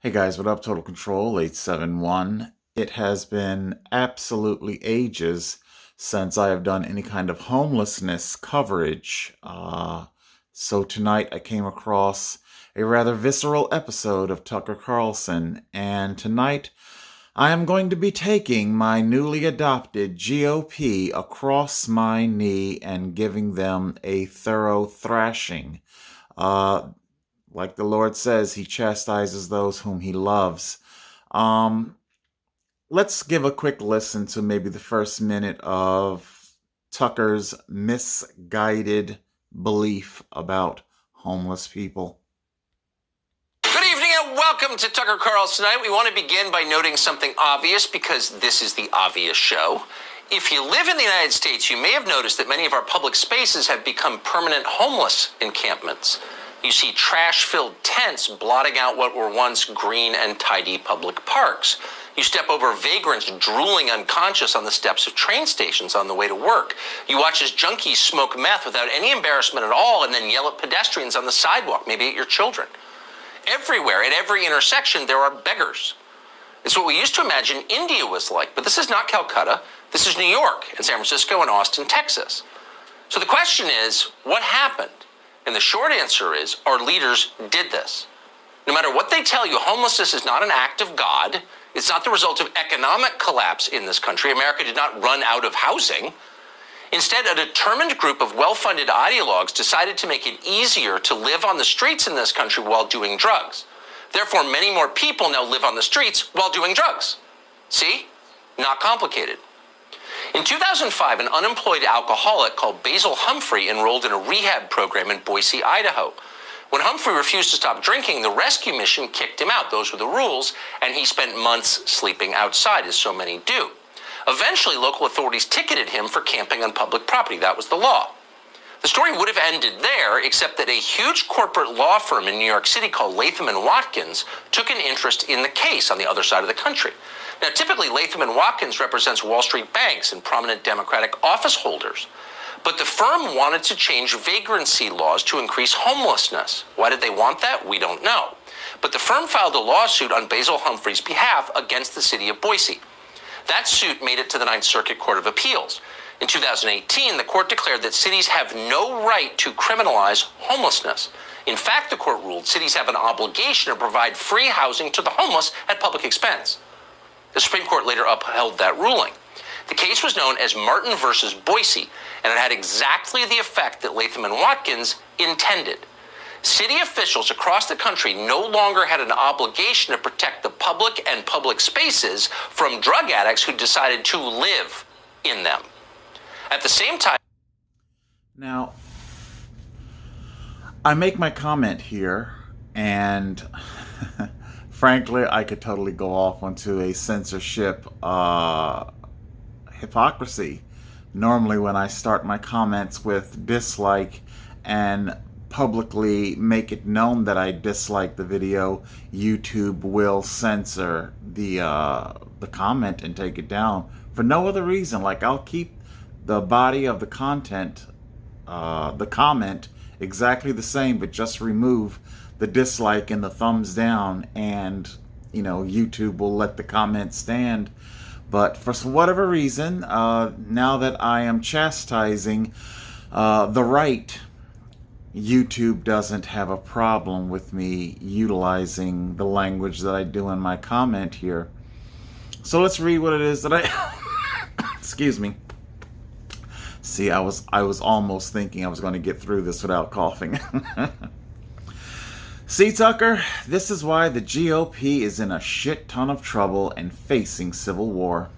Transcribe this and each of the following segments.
Hey guys, what up? Total Control 871. It has been absolutely ages since I have done any kind of homelessness coverage. So tonight I came across a rather visceral episode of Tucker Carlson, and tonight I am going to be taking my newly adopted GOP across my knee and giving them a thorough thrashing. Uh, like the Lord says, he chastises those whom he loves. Um, let's give a quick listen to maybe the first minute of Tucker's misguided belief about homeless people. Good evening and welcome to Tucker Carlson Tonight. We want to begin by noting something obvious because this is the obvious show. If you live in the United States, you may have noticed that many of our public spaces have become permanent homeless encampments. You see trash-filled tents blotting out what were once green and tidy public parks. You step over vagrants drooling unconscious on the steps of train stations on the way to work. You watch as junkies smoke meth without any embarrassment at all and then yell at pedestrians on the sidewalk, maybe at your children. Everywhere, at every intersection, there are beggars. It's what we used to imagine India was like, but this is not Calcutta. This is New York and San Francisco and Austin, Texas. So the question is, what happened? And the short answer is, our leaders did this. No matter what they tell you, homelessness is not an act of God. It's not the result of economic collapse in this country. America did not run out of housing. Instead, a determined group of well-funded ideologues decided to make it easier to live on the streets in this country while doing drugs. Therefore, many more people now live on the streets while doing drugs. See? Not complicated. In 2005, an unemployed alcoholic called Basil Humphrey enrolled in a rehab program in Boise, Idaho. When Humphrey refused to stop drinking, the rescue mission kicked him out. Those were the rules, and he spent months sleeping outside, as so many do. Eventually, local authorities ticketed him for camping on public property. That was the law. The story would have ended there, except that a huge corporate law firm in New York City called Latham & Watkins took an interest in the case on the other side of the country. Now, typically, Latham & Watkins represents Wall Street banks and prominent Democratic office holders. But the firm wanted to change vagrancy laws to increase homelessness. Why did they want that? We don't know. But the firm filed a lawsuit on Basil Humphrey's behalf against the city of Boise. That suit made it to the Ninth Circuit Court of Appeals. In 2018, the court declared that cities have no right to criminalize homelessness. In fact, the court ruled cities have an obligation to provide free housing to the homeless at public expense. The Supreme Court later upheld that ruling. The case was known as Martin versus Boise, and it had exactly the effect that Latham & Watkins intended. City officials across the country no longer had an obligation to protect the public and public spaces from drug addicts who decided to live in them. At the same time... Now, I make my comment here, and frankly, I could totally go off onto a censorship hypocrisy. Normally, when I start my comments with dislike and publicly make it known that I dislike the video, YouTube will censor the comment and take it down for no other reason. Like, I'll keep the body of the content, the comment, exactly the same, but just remove the dislike and the thumbs down, and YouTube will let the comment stand. But for whatever reason, now that I am chastising the right, YouTube doesn't have a problem with me utilizing the language that I do in my comment here. So let's read what it is that I excuse me. See, I was almost thinking I was going to get through this without coughing. See, Tucker, this is why the GOP is in a shit ton of trouble and facing civil war.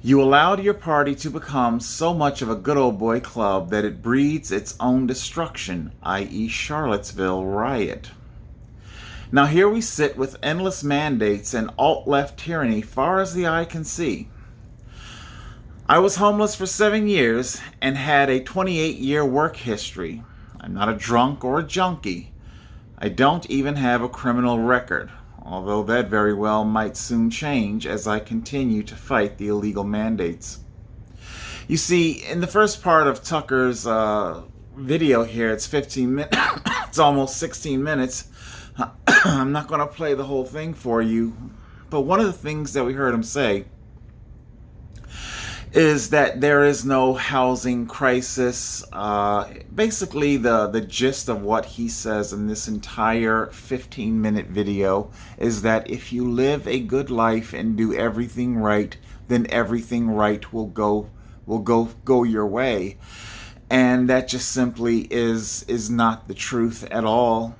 You allowed your party to become so much of a good old boy club that it breeds its own destruction, i.e. Charlottesville riot. Now here we sit with endless mandates and alt-left tyranny far as the eye can see. I was homeless for 7 years and had a 28-year work history. I'm not a drunk or a junkie. I don't even have a criminal record, although that very well might soon change as I continue to fight the illegal mandates. You see, in the first part of Tucker's video here. It's 15 minutes. It's almost 16 minutes. I'm not going to play the whole thing for you. But one of the things that we heard him say is that there is no housing crisis. Basically, the gist of what he says in this entire 15-minute video is that if you live a good life and do everything right, then everything right will go your way. And that just simply is not the truth at all.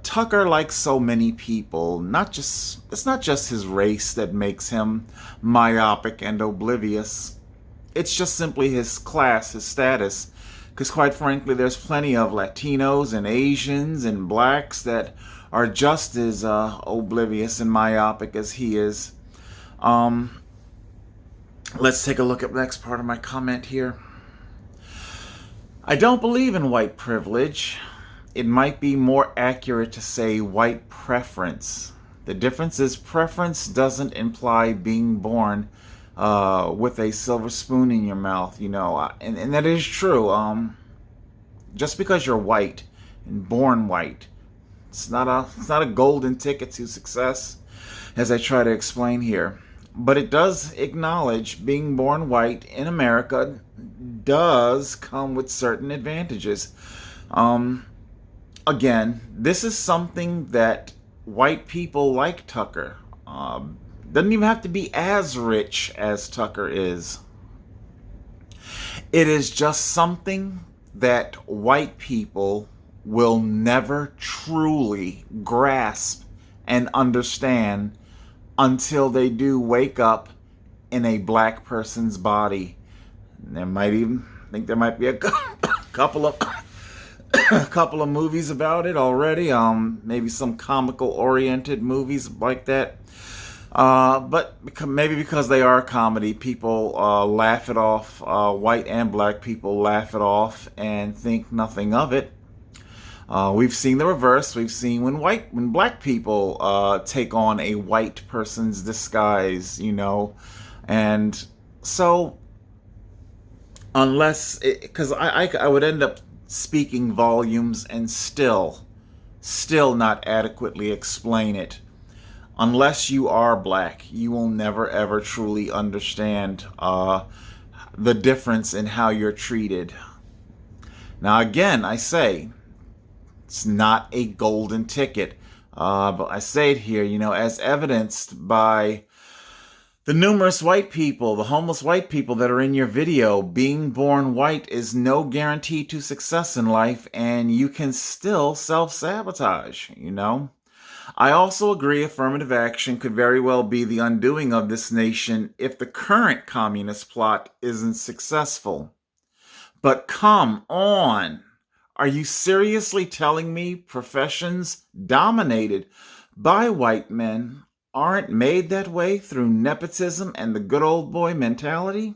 Tucker, like so many people, it's not just his race that makes him myopic and oblivious. It's just simply his class, his status. Because quite frankly, there's plenty of Latinos and Asians and blacks that are just as oblivious and myopic as he is. Let's take a look at the next part of my comment here. I don't believe in white privilege. It might be more accurate to say white preference. The difference is preference doesn't imply being born with a silver spoon in your mouth, and that is true. Just because you're white and born white, it's not a golden ticket to success, as I try to explain here. But it does acknowledge being born white in America does come with certain advantages. Again, this is something that white people like Tucker doesn't even have to be as rich as Tucker is. It is just something that white people will never truly grasp and understand until they do wake up in a black person's body. There might be a couple of movies about it already. Maybe some comical oriented movies like that. But maybe because they are a comedy, people laugh it off. White and black people laugh it off and think nothing of it. We've seen the reverse. We've seen when black people take on a white person's disguise, and so because I would end up speaking volumes and still not adequately explain it. Unless you are black, you will never ever truly understand the difference in how you're treated. Now again, I say, it's not a golden ticket, but I say it here, as evidenced by the numerous white people, the homeless white people that are in your video. Being born white is no guarantee to success in life, and you can still self-sabotage, I also agree affirmative action could very well be the undoing of this nation if the current communist plot isn't successful. But come on! Are you seriously telling me professions dominated by white men aren't made that way through nepotism and the good old boy mentality?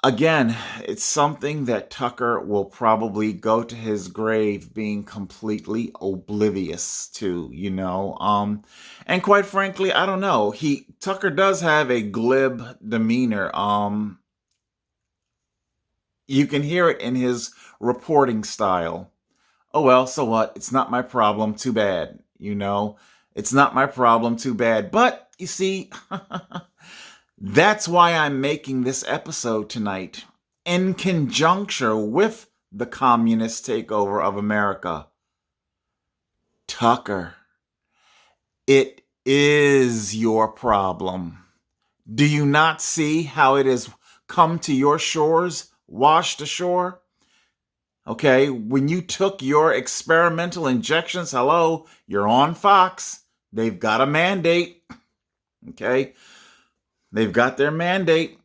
Again, it's something that Tucker will probably go to his grave being completely oblivious to, and quite frankly, I don't know. Tucker does have a glib demeanor. You can hear it in his reporting style. Oh well, so what? It's not my problem. Too bad. It's not my problem. Too bad. But you see, that's why I'm making this episode tonight, in conjunction with the communist takeover of America. Tucker, it is your problem. Do you not see how it has come to your shores, washed ashore? Okay, when you took your experimental injections, hello, you're on Fox. They've got a mandate. Okay? They've got their mandate.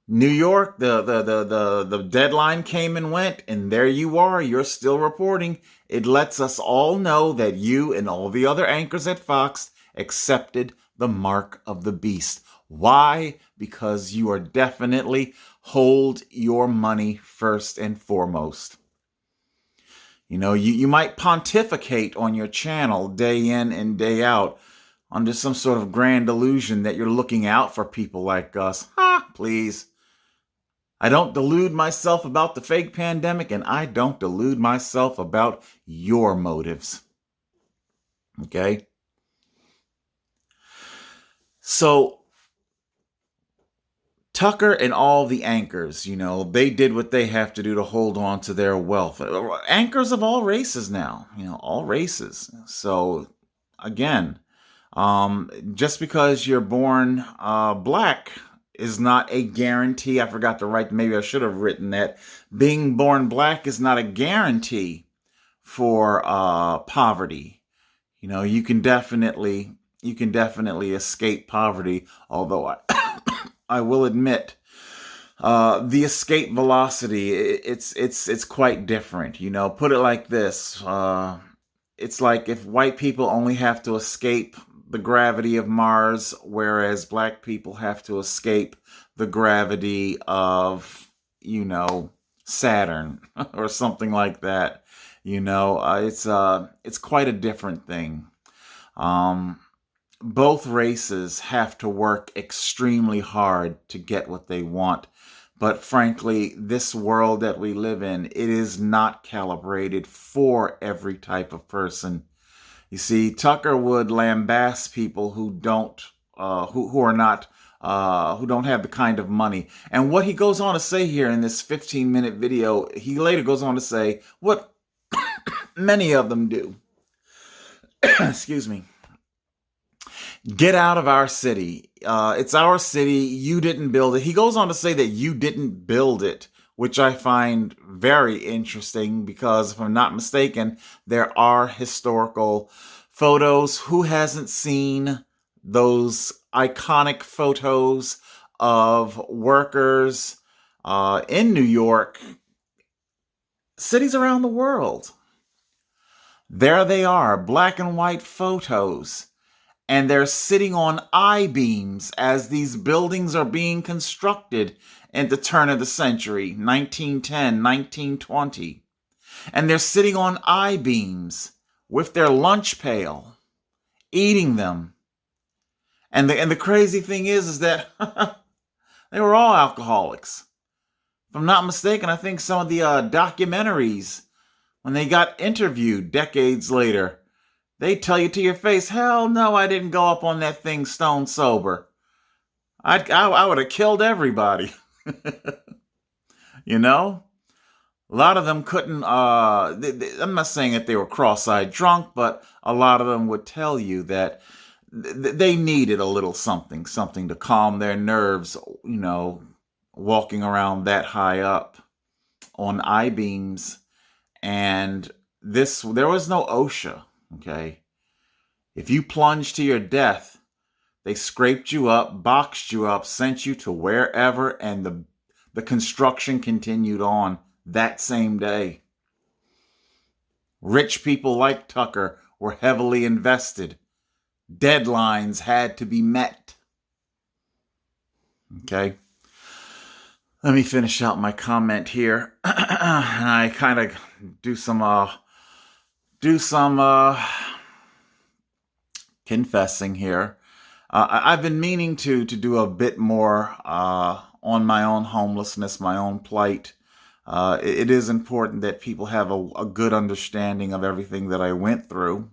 New York, the deadline came and went, and there you are. You're still reporting. It lets us all know that you and all the other anchors at Fox accepted the mark of the beast. Why? Because you are definitely hold your money first and foremost. You might pontificate on your channel day in and day out under some sort of grand illusion that you're looking out for people like us. Please. I don't delude myself about the fake pandemic, and I don't delude myself about your motives. Okay? So, Tucker and all the anchors, they did what they have to do to hold on to their wealth. Anchors of all races now, all races. So, again, just because you're born black is not a guarantee. I forgot to write, maybe I should have written that. Being born black is not a guarantee for poverty. You can definitely escape poverty, although I will admit the escape velocity, it's quite different. Put it like this: it's like if white people only have to escape the gravity of Mars, whereas black people have to escape the gravity of, Saturn or something like that. It's quite a different thing. Um, both races have to work extremely hard to get what they want. But frankly, this world that we live in, it is not calibrated for every type of person. You see, Tucker would lambast people who don't, who are not, who don't have the kind of money. And what he goes on to say here in this 15-minute video, he later goes on to say what many of them do. Excuse me. Get out of our city. It's our city. You didn't build it. He goes on to say that you didn't build it, which I find very interesting because, if I'm not mistaken, there are historical photos. Who hasn't seen those iconic photos of workers in New York, cities around the world? There they are, black and white photos. And they're sitting on I-beams as these buildings are being constructed at the turn of the century, 1910, 1920. And they're sitting on I-beams with their lunch pail, eating them. And the crazy thing is that they were all alcoholics. If I'm not mistaken, I think some of the documentaries, when they got interviewed decades later, they tell you to your face, hell no, I didn't go up on that thing stone sober. I would have killed everybody. A lot of them couldn't, I'm not saying that they were cross-eyed drunk, but a lot of them would tell you that they needed a little something to calm their nerves, walking around that high up on I-beams. And there was no OSHA. Okay. If you plunged to your death, they scraped you up, boxed you up, sent you to wherever, and the construction continued on that same day. Rich people like Tucker were heavily invested. Deadlines had to be met. Okay. Let me finish out my comment here. And I kind of do some confessing here. I've been meaning to do a bit more on my own homelessness, my own plight. It is important that people have a good understanding of everything that I went through.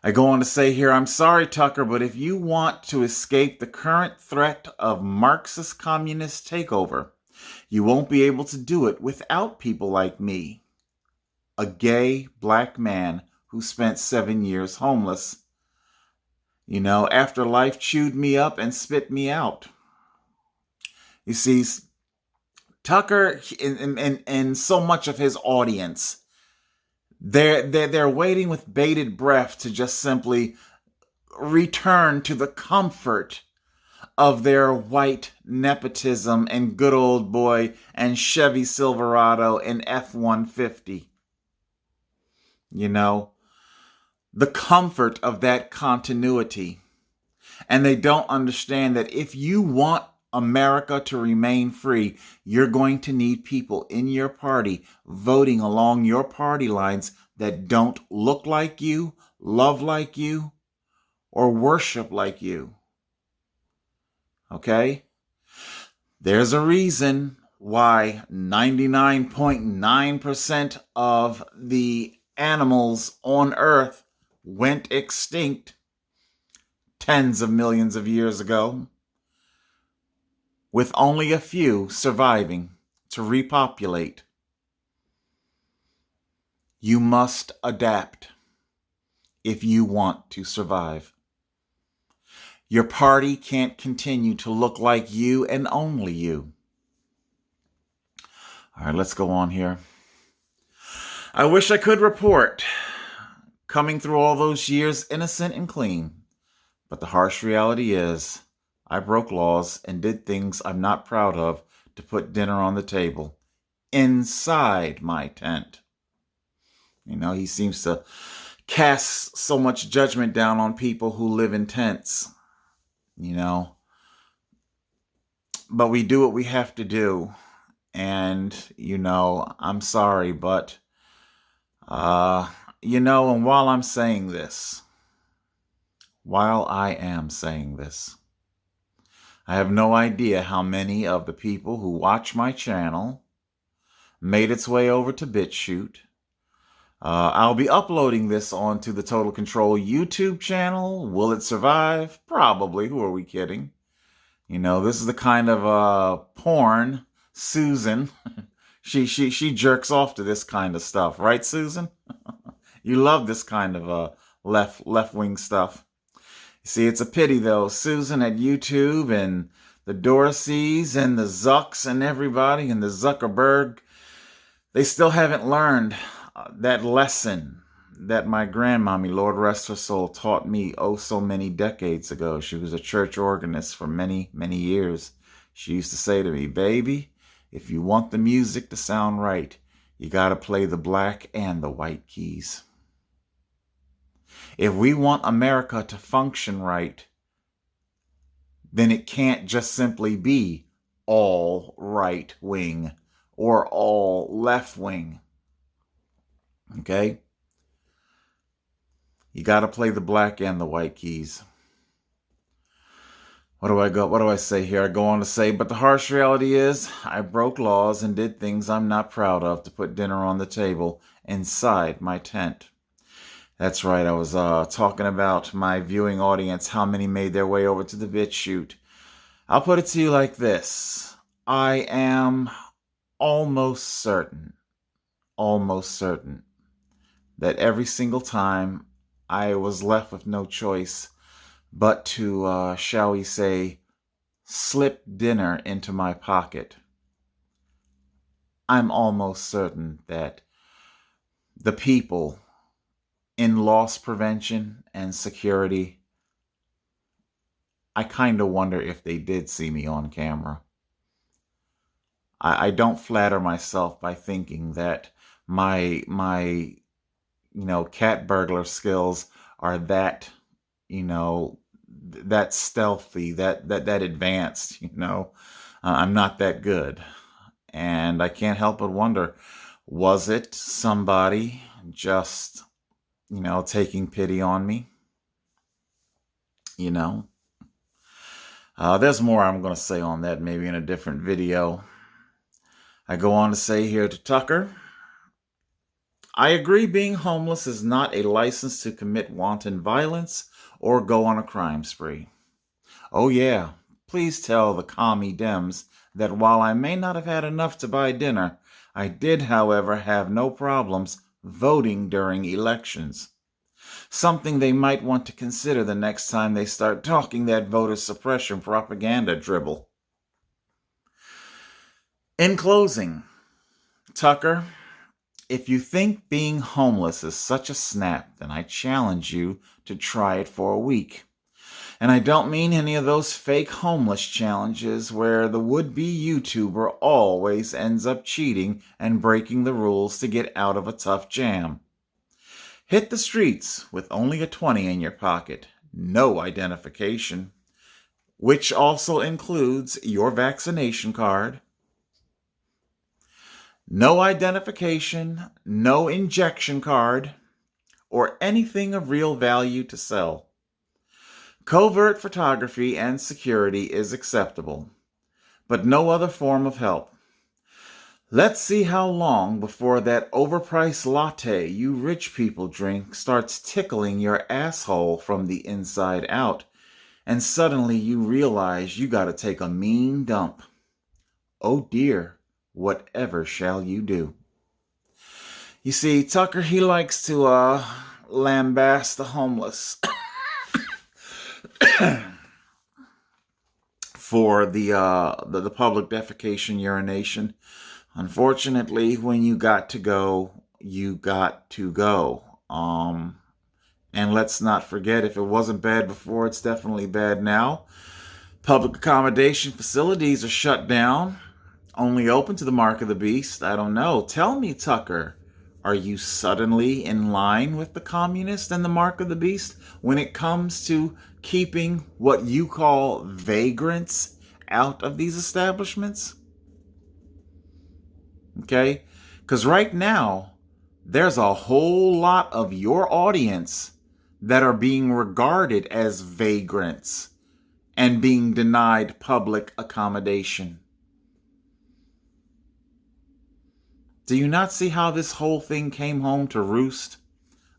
I go on to say here, I'm sorry, Tucker, but if you want to escape the current threat of Marxist communist takeover, you won't be able to do it without people like me, a gay black man who spent 7 years homeless. After life chewed me up and spit me out. You see, Tucker and so much of his audience, they're waiting with bated breath to just simply return to the comfort of their white nepotism and good old boy and Chevy Silverado and F-150. The comfort of that continuity. And they don't understand that if you want America to remain free, you're going to need people in your party voting along your party lines that don't look like you, love like you, or worship like you. Okay? There's a reason why 99.9% of the animals on Earth went extinct tens of millions of years ago, with only a few surviving to repopulate. You must adapt if you want to survive. Your party can't continue to look like you and only you. All right, let's go on here. I wish I could report coming through all those years innocent and clean, but the harsh reality is I broke laws and did things I'm not proud of to put dinner on the table inside my tent. You know, he seems to cast so much judgment down on people who live in tents, you know, but we do what we have to do. And, you know, I'm sorry, but, you know, and while I am saying this, I have no idea how many of the people who watch my channel made its way over to BitChute. I'll be uploading this onto the Total Control YouTube channel. Will it survive? Probably. Who are we kidding? You know, this is the kind of porn Susan, she jerks off to this kind of stuff, right, Susan? You love this kind of left-wing stuff. See, it's a pity, though. Susan at YouTube and the Dorseys and the Zucks and everybody and the Zuckerberg, they still haven't learned that lesson that my grandmommy, Lord rest her soul, taught me oh so many decades ago. She was a church organist for many, many years. She used to say to me, baby, if you want the music to sound right, you got to play the black and the white keys. If we want America to function right, then it can't just simply be all right wing or all left wing. Okay? You got to play the black and the white keys. What do I say here? I go on to say, but the harsh reality is I broke laws and did things I'm not proud of to put dinner on the table inside my tent. That's right. I was talking about my viewing audience, how many made their way over to the BitChute. I'll put it to you like this. I am almost certain that every single time I was left with no choice but to, shall we say, slip dinner into my pocket. I'm almost certain that the people in loss prevention and security, I kind of wonder if they did see me on camera. I don't flatter myself by thinking that my cat burglar skills are that, that stealthy, that advanced, I'm not that good. And I can't help but wonder, was it somebody just, taking pity on me? There's more I'm going to say on that maybe in a different video. I go on to say here to Tucker, I agree being homeless is not a license to commit wanton violence or go on a crime spree. Oh yeah, please tell the commie Dems that while I may not have had enough to buy dinner, I did, however, have no problems voting during elections. Something they might want to consider the next time they start talking that voter suppression propaganda dribble. In closing, Tucker, if you think being homeless is such a snap, then I challenge you to try it for a week. And I don't mean any of those fake homeless challenges where the would-be YouTuber always ends up cheating and breaking the rules to get out of a tough jam. Hit the streets with only a 20 in your pocket, no identification, which also includes your vaccination card, no identification, no injection card, or anything of real value to sell. Covert photography and security is acceptable, but no other form of help. Let's see how long before that overpriced latte you rich people drink starts tickling your asshole from the inside out, and suddenly you realize you gotta take a mean dump. Oh dear, whatever shall you do? You see, Tucker, he likes to lambast the homeless for the public defecation urination. Unfortunately, when you got to go, you got to go. And let's not forget, if it wasn't bad before, it's definitely bad now. Public accommodation facilities are shut down, only open to the mark of the beast. I don't know. Tell me, Tucker, are you suddenly in line with the communist and the mark of the beast when it comes to keeping what you call vagrants out of these establishments? Okay? Because right now, there's a whole lot of your audience that are being regarded as vagrants and being denied public accommodation. Do you not see how this whole thing came home to roost?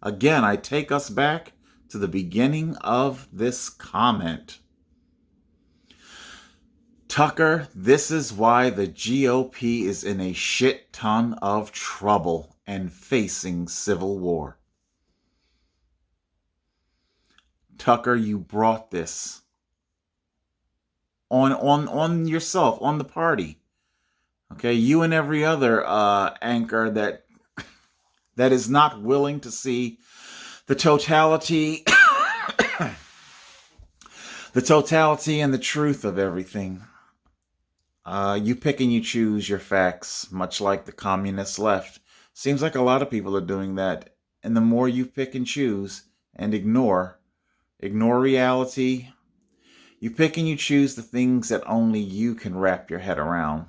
Again, I take us back to the beginning of this comment. Tucker, this is why the GOP is in a shit ton of trouble and facing civil war. Tucker, you brought this on yourself, on the party. Okay, you and every other anchor that is not willing to see the totality the totality and the truth of everything. You pick and you choose your facts, much like the communist left. Seems like a lot of people are doing that. And the more you pick and choose and ignore reality, you pick and you choose the things that only you can wrap your head around.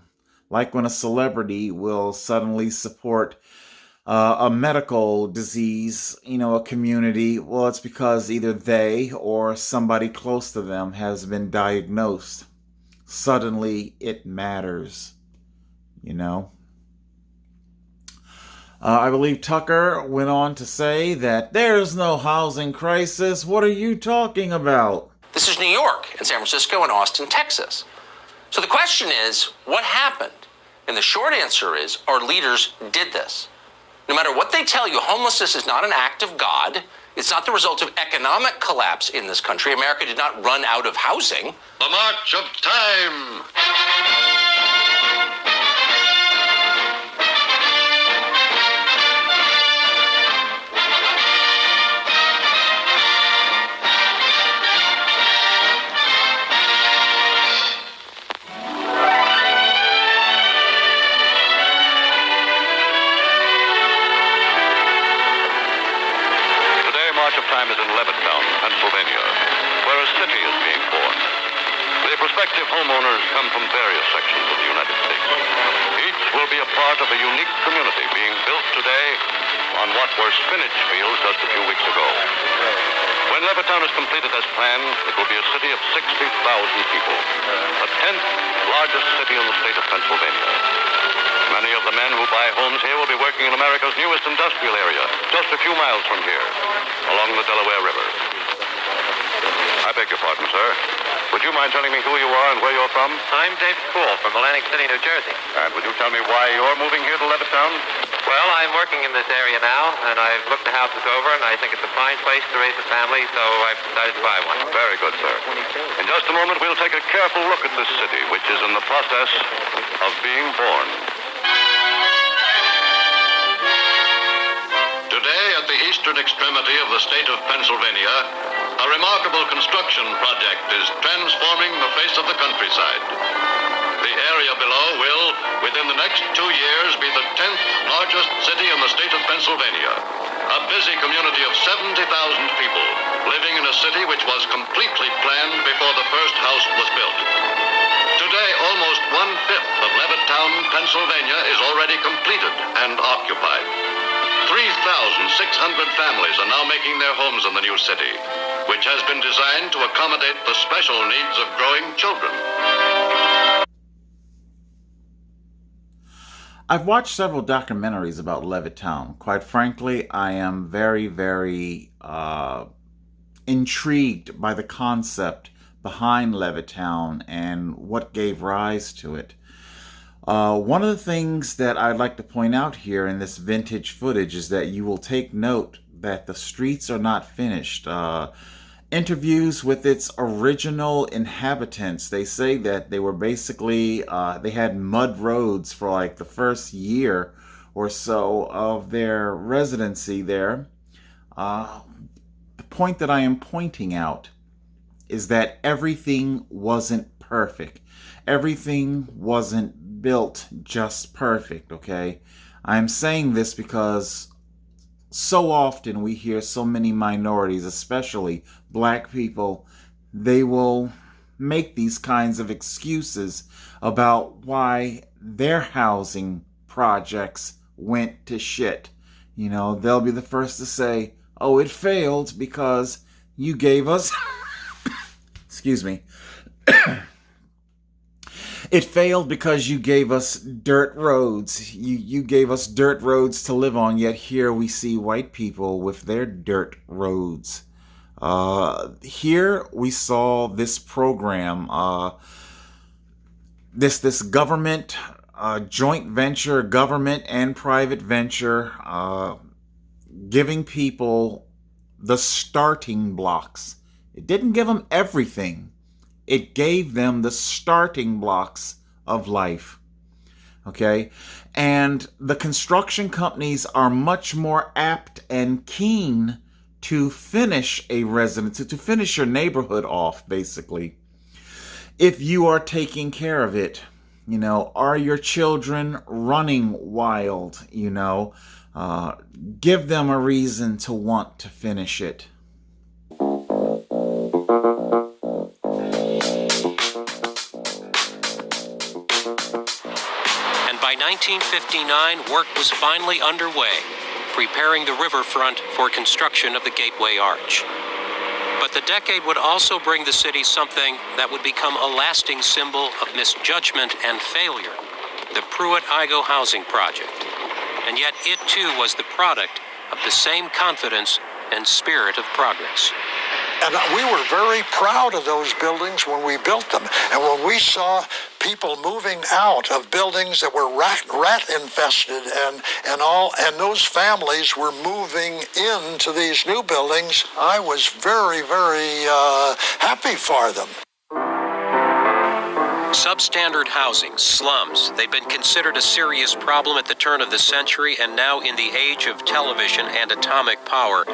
Like when a celebrity will suddenly support a medical disease, a community. Well, it's because either they or somebody close to them has been diagnosed. Suddenly it matters, I believe Tucker went on to say that there's no housing crisis. What are you talking about? This is New York and San Francisco and Austin, Texas. So the question is, what happened? And the short answer is, our leaders did this. No matter what they tell you, homelessness is not an act of God. It's not the result of economic collapse in this country. America did not run out of housing. The March of Time. Time is in Levittown, Pennsylvania, where a city is being born. The prospective homeowners come from various sections of the United States. Each will be a part of a unique community being built today on what were spinach fields just a few weeks ago. When Levittown is completed as planned, it will be a city of 60,000 people, the 10th largest city in the state of Pennsylvania. Many of the men who buy homes here will be working in America's newest industrial area, just a few miles from here, along the Delaware River. I beg your pardon, sir. Would you mind telling me who you are and where you're from? I'm Dave School from Atlantic City, New Jersey. And would you tell me why you're moving here to Levittown? Well, I'm working in this area now, and I've looked the houses over, and I think it's a fine place to raise a family, so I've decided to buy one. Very good, sir. In just a moment, we'll take a careful look at this city, which is in the process of being born. Today, at the eastern extremity of the state of Pennsylvania, a remarkable construction project is transforming the face of the countryside. The area below will, within the next 2 years, be the 10th largest city in the state of Pennsylvania. A busy community of 70,000 people living in a city which was completely planned before the first house was built. Today, almost 1/5 of Levittown, Pennsylvania is already completed and occupied. 3,600 families are now making their homes in the new city, which has been designed to accommodate the special needs of growing children. I've watched several documentaries about Levittown. Quite frankly, I am very, very intrigued by the concept behind Levittown and what gave rise to it. One of the things that I'd like to point out here in this vintage footage is that you will take note that the streets are not finished. Interviews with its original inhabitants, they say that they were basically, they had mud roads for like the first year or so of their residency there. The point that I am pointing out is that everything wasn't perfect. Everything wasn't built just perfect, okay? I'm saying this because so often we hear so many minorities, especially black people, they will make these kinds of excuses about why their housing projects went to shit. You know, they'll be the first to say, oh, it failed because you gave us, excuse me, it failed because you gave us dirt roads. You gave us dirt roads to live on, yet here we see white people with their dirt roads. Here we saw this program, this government, joint venture, government and private venture, giving people the starting blocks. It didn't give them everything. It gave them the starting blocks of life. Okay? And the construction companies are much more apt and keen to finish a residence, to finish your neighborhood off, basically, if you are taking care of it. You know, are your children running wild? You know, give them a reason to want to finish it. By 1959, work was finally underway, preparing the riverfront for construction of the Gateway Arch. But the decade would also bring the city something that would become a lasting symbol of misjudgment and failure, the Pruitt-Igoe housing project. And yet it too was the product of the same confidence and spirit of progress. And we were very proud of those buildings when we built them. And when we saw people moving out of buildings that were rat infested and those families were moving into these new buildings, I was very, very happy for them. Substandard housing, slums, they've been considered a serious problem at the turn of the century, and now in the age of television and atomic power,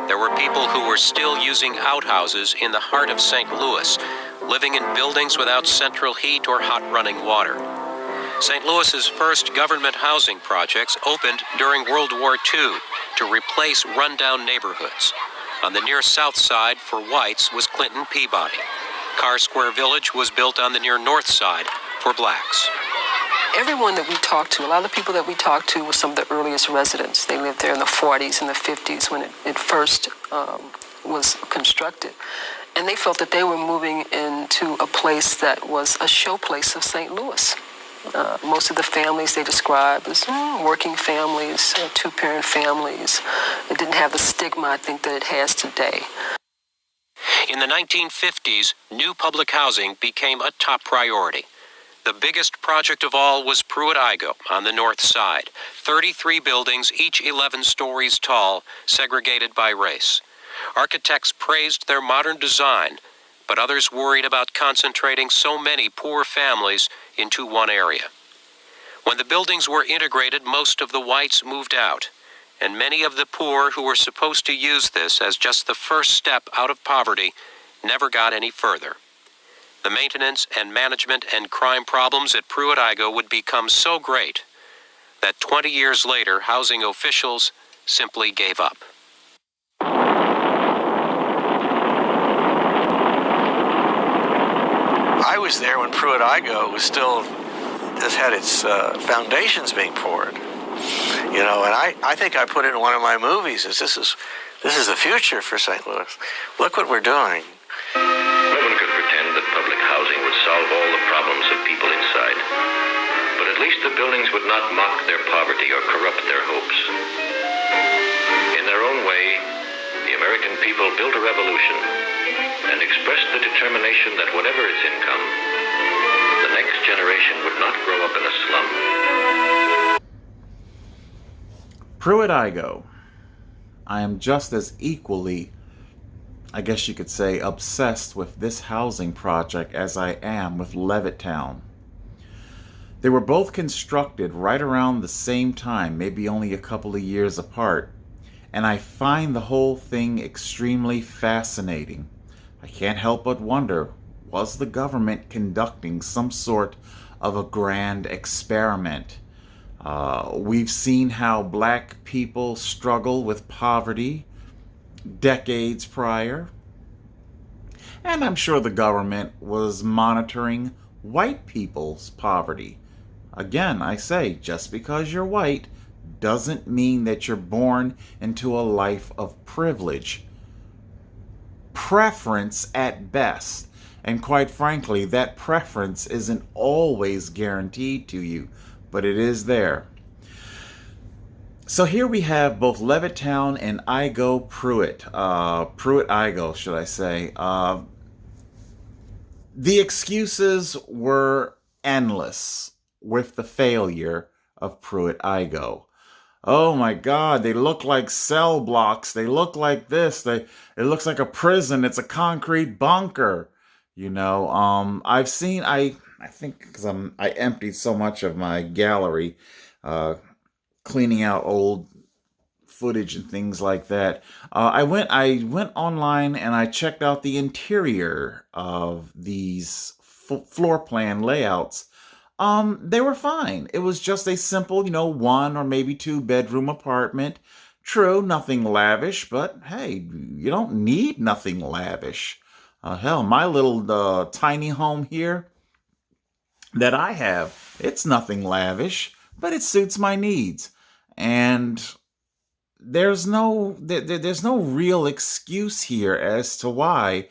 there were people who were still using outhouses in the heart of St. Louis, living in buildings without central heat or hot running water. St. Louis's first government housing projects opened during World War II to replace rundown neighborhoods. On the near south side for whites was Clinton Peabody. Carr Square Village was built on the near north side for blacks. Everyone that we talked to, a lot of the people that we talked to were some of the earliest residents. They lived there in the 40s and the 50s when it first was constructed. And they felt that they were moving into a place that was a showplace of St. Louis. Most of the families they described as working families, two-parent families. It didn't have the stigma, I think, that it has today. In the 1950s, new public housing became a top priority. The biggest project of all was Pruitt-Igoe on the north side. 33 buildings, each 11 stories tall, segregated by race. Architects praised their modern design, but others worried about concentrating so many poor families into one area. When the buildings were integrated, most of the whites moved out, and many of the poor who were supposed to use this as just the first step out of poverty never got any further. The maintenance and management and crime problems at Pruitt-Igoe would become so great that 20 years later, housing officials simply gave up. I was there when Pruitt-Igoe was still just had its foundations being poured. You know, and I think I put it in one of my movies. This is the future for St. Louis. Look what we're doing. No one could pretend that public housing would solve all the problems of people inside. But at least the buildings would not mock their poverty or corrupt their hopes. In their own way, the American people built a revolution and expressed the determination that whatever its income, the next generation would not grow up in a slum. Pruitt-Igoe. I am just as equally, I guess you could say, obsessed with this housing project as I am with Levittown. They were both constructed right around the same time, maybe only a couple of years apart, and I find the whole thing extremely fascinating. I can't help but wonder, was the government conducting some sort of a grand experiment? We've seen how black people struggle with poverty decades prior, and I'm sure the government was monitoring white people's poverty. Again, I say, just because you're white doesn't mean that you're born into a life of privilege. Preference at best. And quite frankly, that preference isn't always guaranteed to you, but it is there. So here we have both Levittown and Igoe Pruitt. Pruitt-Igoe, should I say. The excuses were endless with the failure of Pruitt-Igoe. Oh my God, they look like cell blocks. They look like this. It looks like a prison. It's a concrete bunker. You know, I've seen, I think because I emptied so much of my gallery, cleaning out old footage and things like that. I went online and I checked out the interior of these floor plan layouts. They were fine. It was just a simple, 1 or maybe 2 bedroom apartment. True, nothing lavish, but hey, you don't need nothing lavish. Hell, my little tiny home here that I have, it's nothing lavish, but it suits my needs. And there's no real excuse here as to why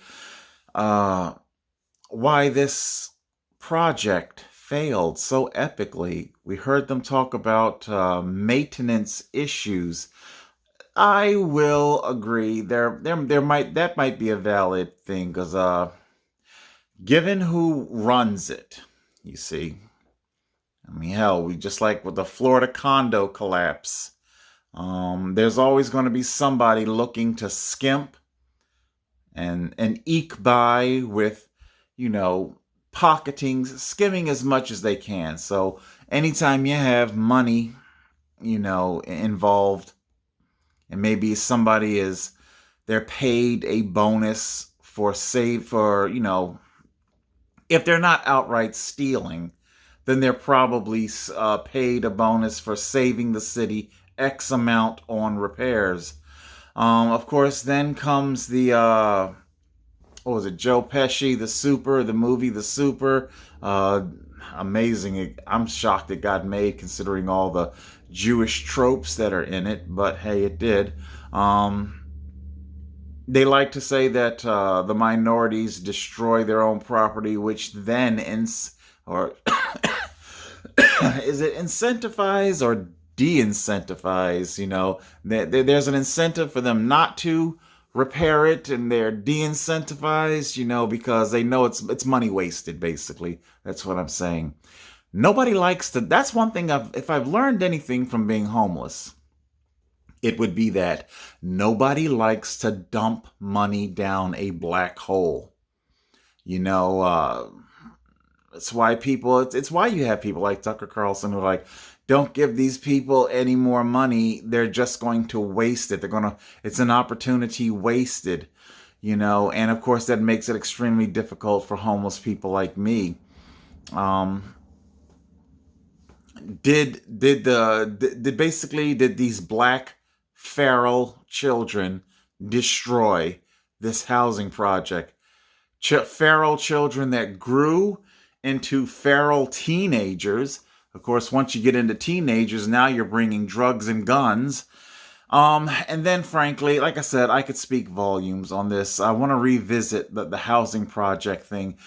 this project failed so epically. We heard them talk about maintenance issues. I will agree. That might be a valid thing because given who runs it, you see. I mean, hell, we just like with the Florida condo collapse. There's always going to be somebody looking to skimp and eke by with, pocketing, skimming as much as they can. So anytime you have money, involved, and maybe they're paid a bonus if they're not outright stealing, then they're probably paid a bonus for saving the city X amount on repairs. Of course, then comes the what was it, Joe Pesci, the movie The Super. Amazing. I'm shocked it got made considering all the Jewish tropes that are in it, but hey, it did. They like to say that the minorities destroy their own property, which then is it incentivize or de-incentivize? There's an incentive for them not to repair it, and they're de-incentivized, because they know it's money wasted, basically. That's what I'm saying. Nobody likes to, that's one thing if I've learned anything from being homeless, it would be that nobody likes to dump money down a black hole. It's why it's why you have people like Tucker Carlson who are like, don't give these people any more money. They're just going to waste it. It's an opportunity wasted, and of course that makes it extremely difficult for homeless people like me. Did these black feral children destroy this housing project? Feral children that grew into feral teenagers. Of course, once you get into teenagers, now you're bringing drugs and guns. And then, frankly, like I said, I could speak volumes on this. I want to revisit the housing project thing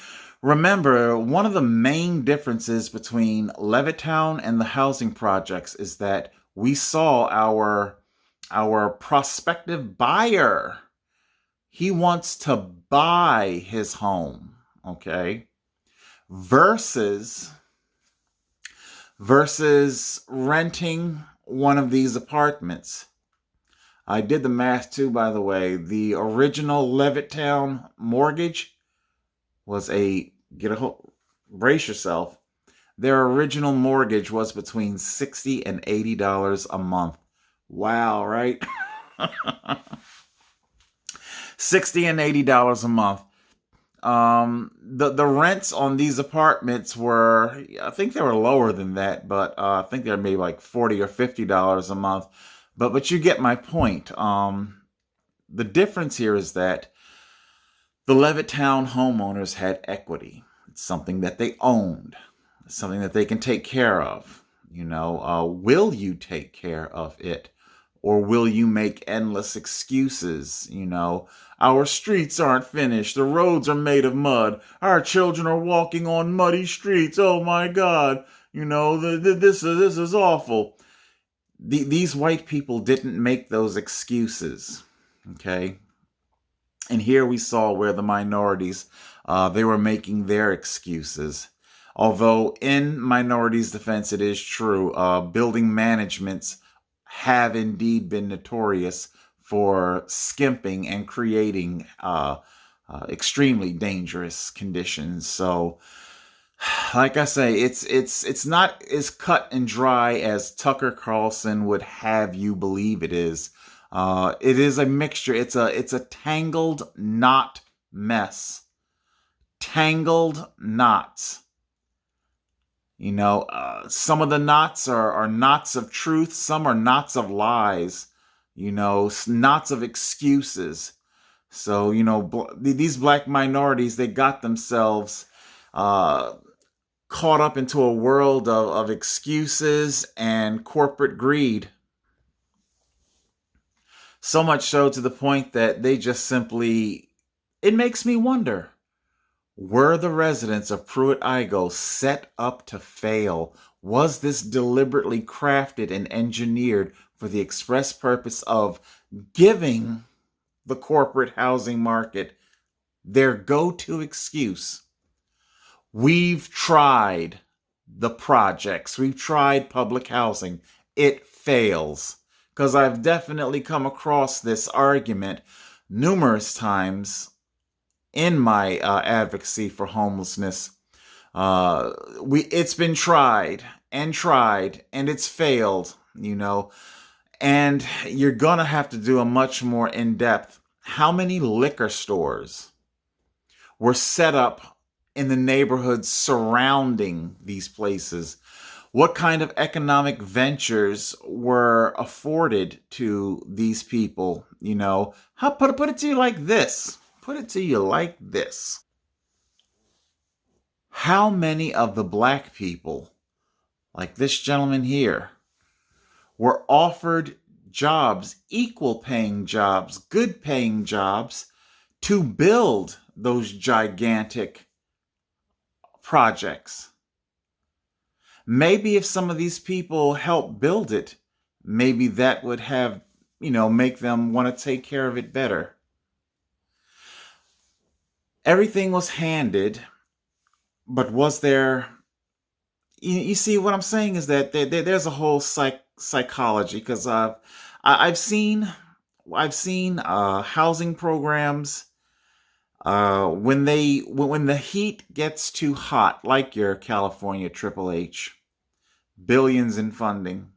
Remember, one of the main differences between Levittown and the housing projects is that we saw our prospective buyer. He wants to buy his home, okay? Versus renting one of these apartments. I did the math too, by the way. The original Levittown mortgage was brace yourself. Their original mortgage was between $60 and $80 a month. Wow, right? $60 and $80 a month. The rents on these apartments were, I think they were lower than that, but I think they're maybe like $40 or $50 a month. But you get my point. The difference here is that the Levittown homeowners had equity. It's something that they owned. It's something that they can take care of. Will you take care of it? Or will you make endless excuses? Our streets aren't finished. The roads are made of mud. Our children are walking on muddy streets. Oh my God. This is awful. These white people didn't make those excuses. Okay. And here we saw where the minorities, they were making their excuses. Although in minorities' defense, it is true, building managements have indeed been notorious for skimping and creating extremely dangerous conditions. So, like I say, it's not as cut and dry as Tucker Carlson would have you believe it is. It is a mixture. It's a tangled knot mess. Tangled knots. Some of the knots are knots of truth. Some are knots of lies. Knots of excuses. So, these black minorities, they got themselves caught up into a world of excuses and corporate greed. So much so to the point that they just simply, it makes me wonder, were the residents of Pruitt-Igoe set up to fail? Was this deliberately crafted and engineered for the express purpose of giving the corporate housing market their go-to excuse? We've tried the projects. We've tried public housing. It fails. Because I've definitely come across this argument numerous times in my advocacy for homelessness. It's been tried, and it's failed, and you're gonna have to do a much more in-depth. How many liquor stores were set up in the neighborhoods surrounding these places? What kind of economic ventures were afforded to these people? Put it to you like this. Put it to you like this. How many of the black people, like this gentleman here, were offered jobs, equal paying jobs, good paying jobs, to build those gigantic projects? Maybe if some of these people helped build it, maybe that would have, make them want to take care of it better. Everything was handed, but was there... You see, what I'm saying is that there's a whole psychology, because I've seen housing programs when the heat gets too hot, like your California Triple H, billions in funding,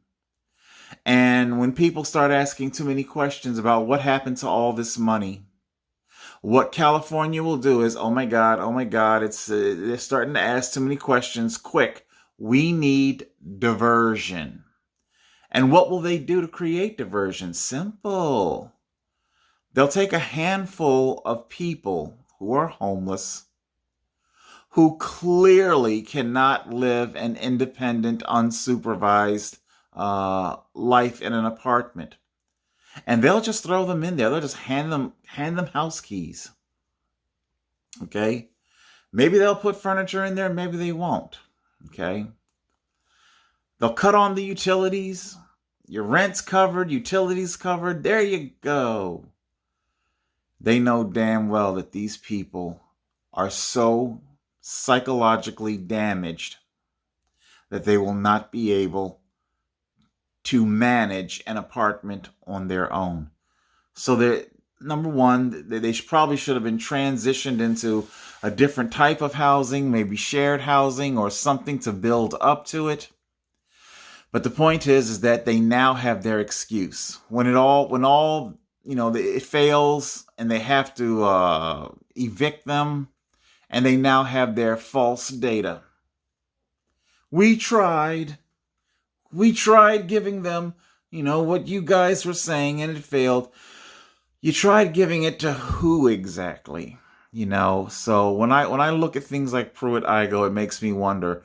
and when people start asking too many questions about what happened to all this money. What California will do is, oh my God, they're starting to ask too many questions. Quick, we need diversion. And what will they do to create diversion? Simple. They'll take a handful of people who are homeless, who clearly cannot live an independent, unsupervised life in an apartment. And they'll just throw them in there. They'll just hand them house keys. Okay? Maybe they'll put furniture in there, maybe they won't. Okay? They'll cut on the utilities. Your rent's covered, utilities covered. There you go. They know damn well that these people are so psychologically damaged that they will not be able to manage an apartment on their own. So that, number one, they probably should have been transitioned into a different type of housing, maybe shared housing or something to build up to it. But the point is that they now have their excuse. When it fails and they have to evict them, and they now have their false data. We tried giving them, what you guys were saying, and it failed. You tried giving it to who exactly? So when I look at things like Pruitt-Igoe, it makes me wonder,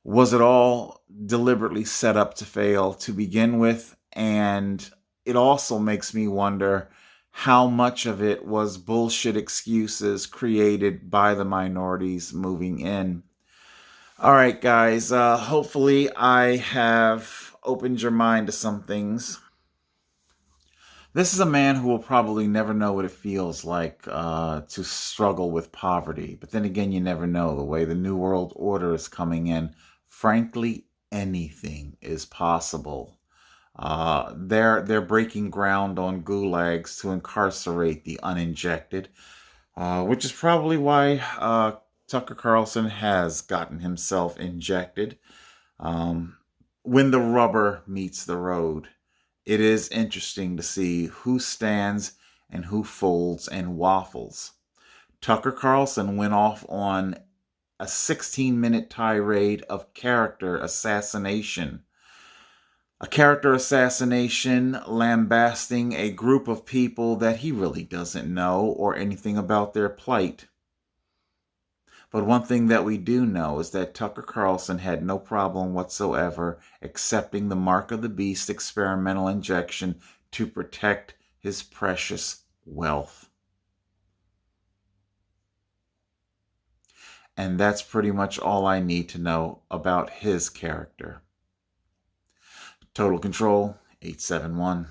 was it all deliberately set up to fail to begin with? And it also makes me wonder how much of it was bullshit excuses created by the minorities moving in. All right, guys, hopefully I have opened your mind to some things. This is a man who will probably never know what it feels like to struggle with poverty. But then again, you never know. The way the New World Order is coming in, frankly, anything is possible. They're breaking ground on gulags to incarcerate the uninjected, which is probably why Tucker Carlson has gotten himself injected. When the rubber meets the road, it is interesting to see who stands and who folds and waffles. Tucker Carlson went off on a 16-minute tirade of character assassination. A character assassination lambasting a group of people that he really doesn't know or anything about their plight. But one thing that we do know is that Tucker Carlson had no problem whatsoever accepting the mark of the beast experimental injection to protect his precious wealth. And that's pretty much all I need to know about his character. Total Control 871.